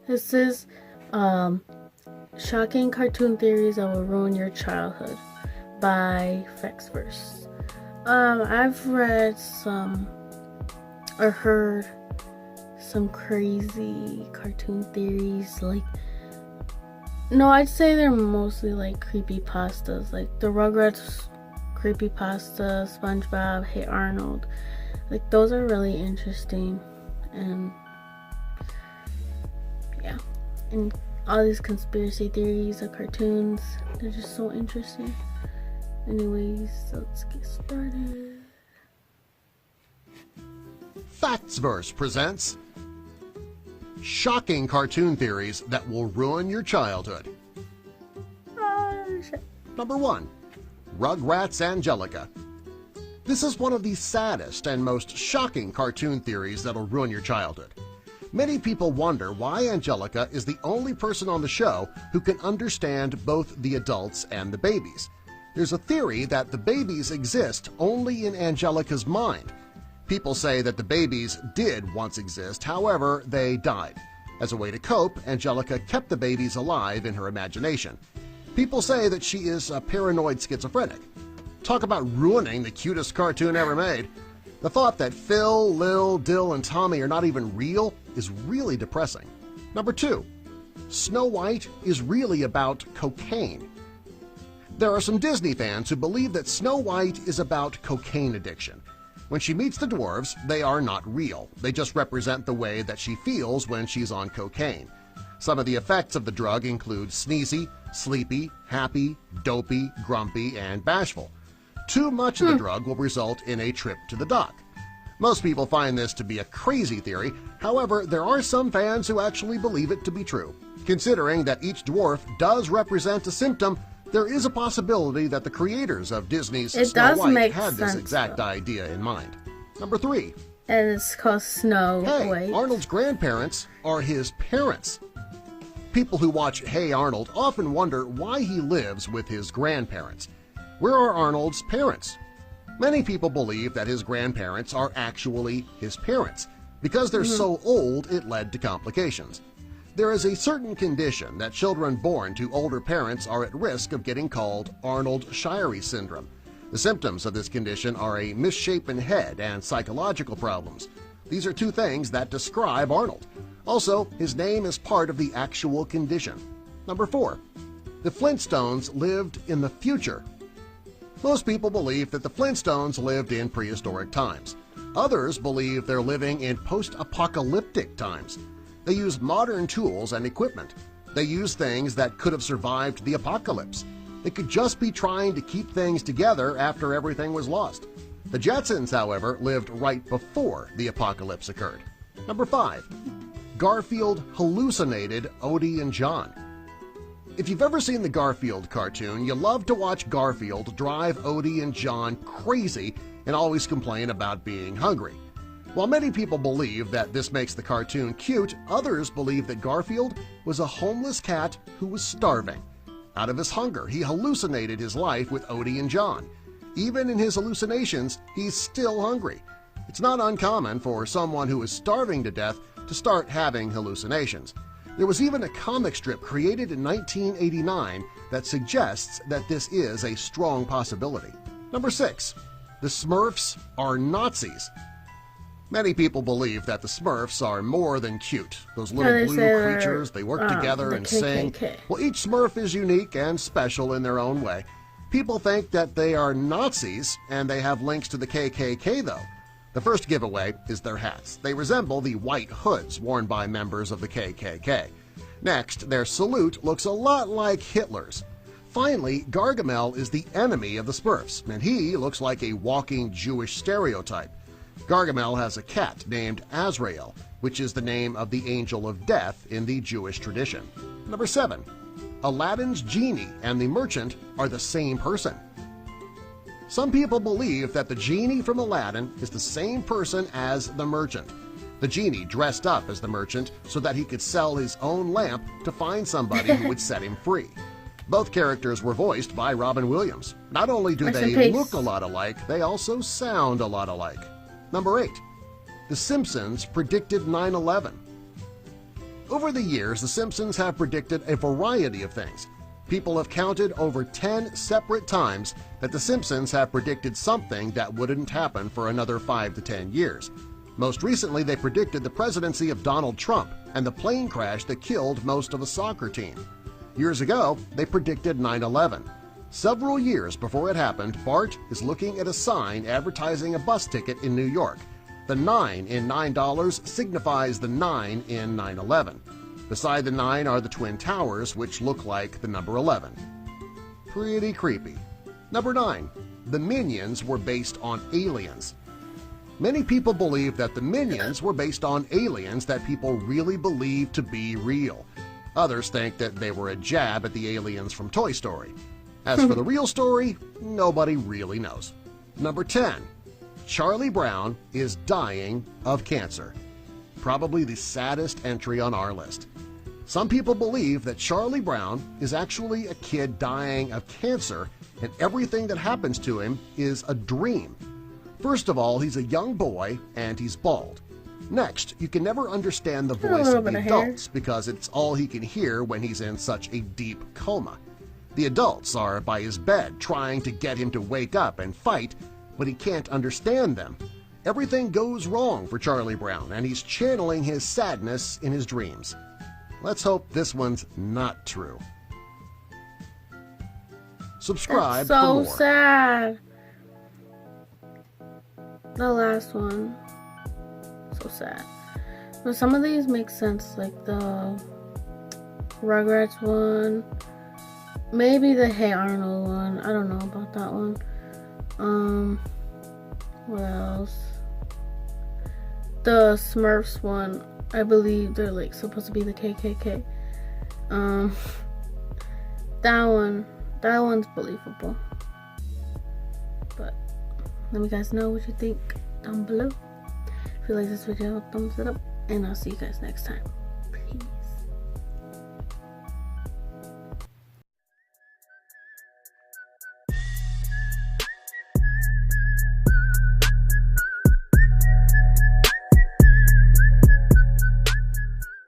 This is Shocking Cartoon Theories That Will Ruin Your Childhood by Fexverse. I've read some or heard some crazy cartoon theories. No, I'd say they're mostly like creepypastas, like the Rugrats creepypasta, SpongeBob, Hey Arnold. Like, those are really interesting, and yeah, and all these conspiracy theories of cartoons, they're just so interesting. Anyways, let's get started. Factsverse presents Shocking Cartoon Theories That Will Ruin Your Childhood. Number 1. Rugrats Angelica. This is one of the saddest and most shocking cartoon theories that'll ruin your childhood. Many people wonder why Angelica is the only person on the show who can understand both the adults and the babies. There's a theory that the babies exist only in Angelica's mind. People say that the babies did once exist, however, they died. As a way to cope, Angelica kept the babies alive in her imagination. People say that she is a paranoid schizophrenic. Talk about ruining the cutest cartoon ever made. The thought that Phil, Lil, Dill, and Tommy are not even real is really depressing. Number 2. Snow White is really about cocaine. There are some Disney fans who believe that Snow White is about cocaine addiction. When she meets the dwarves, they are not real. They just represent the way that she feels when she's on cocaine. Some of the effects of the drug include sneezy, sleepy, happy, dopey, grumpy, and bashful. Too much of the drug will result in a trip to the doc. Most people find this to be a crazy theory. However, there are some fans who actually believe it to be true. Considering that each dwarf does represent a symptom, there is a possibility that the creators of Disney's Snow White had this exact idea in mind. Number 3. And it's called Snow White. Hey, Arnold's grandparents are his parents. People who watch Hey Arnold often wonder why he lives with his grandparents. Where are Arnold's parents? Many people believe that his grandparents are actually his parents. Because they're so old, it led to complications. There is a certain condition that children born to older parents are at risk of getting called Arnold-Chiari syndrome. The symptoms of this condition are a misshapen head and psychological problems. These are two things that describe Arnold. Also, his name is part of the actual condition. Number 4. The Flintstones lived in the future. Most people believe that the Flintstones lived in prehistoric times. Others believe they're living in post-apocalyptic times. They use modern tools and equipment. They use things that could have survived the apocalypse. They could just be trying to keep things together after everything was lost. The Jetsons, however, lived right before the apocalypse occurred. Number 5. Garfield hallucinated Odie and John. If you've ever seen the Garfield cartoon, you love to watch Garfield drive Odie and John crazy and always complain about being hungry. While many people believe that this makes the cartoon cute, others believe that Garfield was a homeless cat who was starving. Out of his hunger, he hallucinated his life with Odie and John. Even in his hallucinations, he's still hungry. It's not uncommon for someone who is starving to death to start having hallucinations. There was even a comic strip created in 1989 that suggests that this is a strong possibility. Number 6. The Smurfs are Nazis. Many people believe that the Smurfs are more than cute. Those little blue creatures, they work together and sing. Well, each Smurf is unique and special in their own way. People think that they are Nazis, and they have links to the KKK, though. The first giveaway is their hats. They resemble the white hoods worn by members of the KKK. Next, their salute looks a lot like Hitler's. Finally, Gargamel is the enemy of the Smurfs, and he looks like a walking Jewish stereotype. Gargamel has a cat named Azrael, which is the name of the angel of death in the Jewish tradition. Number 7. Aladdin's genie and the merchant are the same person. Some people believe that the genie from Aladdin is the same person as the merchant. The genie dressed up as the merchant so that he could sell his own lamp to find somebody who would set him free. Both characters were voiced by Robin Williams. Not only do they look a lot alike, they also sound a lot alike. Number 8. The Simpsons predicted 9/11. Over the years, The Simpsons have predicted a variety of things. People have counted over 10 separate times that The Simpsons have predicted something that wouldn't happen for another 5 to 10 years. Most recently, they predicted the presidency of Donald Trump and the plane crash that killed most of a soccer team. Years ago, they predicted 9/11. Several years before it happened, Bart is looking at a sign advertising a bus ticket in New York. The 9 in $9 signifies the 9 in 9/11. Beside the 9 are the Twin Towers, which look like the number 11. Pretty creepy. Number 9. The Minions were based on aliens. Many people believe that the Minions were based on aliens that people really believe to be real. Others think that they were a jab at the aliens from Toy Story. As for the real story, nobody really knows. Number 10. Charlie Brown is dying of cancer. Probably the saddest entry on our list. Some people believe that Charlie Brown is actually a kid dying of cancer and everything that happens to him is a dream. First of all, he's a young boy and he's bald. Next, you can never understand the voice of the adults because it's all he can hear when he's in such a deep coma. The adults are by his bed trying to get him to wake up and fight, but he can't understand them. Everything goes wrong for Charlie Brown, and he's channeling his sadness in his dreams. Let's hope this one's not true. Subscribe That's so for more. sad. The last one. So sad. But some of these make sense, like the Rugrats one. Maybe the Hey Arnold one. I don't know about that one. What else? The Smurfs one. I believe they're like supposed to be the KKK. That one's believable. But let me guys know what you think down below. If you like this video, thumbs it up, and I'll see you guys next time.